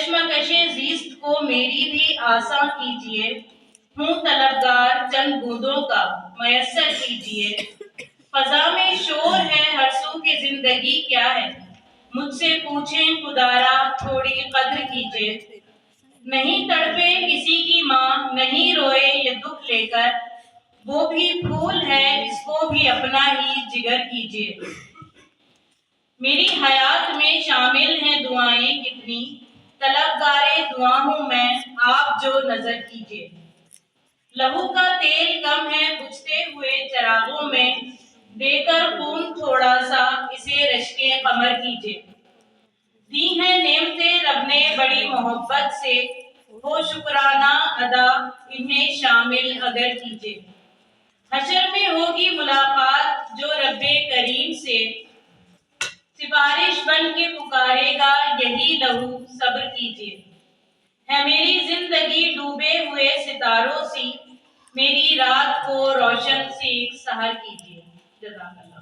کشمکش زیست کو میری بھی آساں کیجیے، ہوں طلبگار چند بوندوں کا میسر کیجیے۔ فضا میں شور ہے ہر سو کہ زندگی کیا ہے، مجھ سے پوچھیں خدارا تھوڑی قدر کیجیے۔ نہیں تڑپے کسی کی ماں، نہیں روئے یہ دکھ لے کر، وہ بھی پھول ہے اس کو بھی اپنا ہی جگر کیجیے۔ میری حیات میں شامل ہیں دعائیں کتنی، طلبگار دعا ہوں میں، آپ جو نظر کیجیے۔ لہو کا تیل کم ہے بجھتے ہوئے چراغوں میں، دے کر خون تھوڑا سا اسے رشک قمر کیجیے۔ دی ہیں نعمتیں رب نے بڑی محبت سے، ہو شکرانہ ادا انہیں شامل اگر کیجیے۔ حشر میں ہوگی ملاقات جو رب کریم سے، سفارش بن کے پکارے گا یہی لہو صبر کیجیے۔ ہے میری زندگی ڈوبے ہوئے ستاروں سی، میری رات کو روشن سی ایک سحر کیجیے۔ جزاک اللہ۔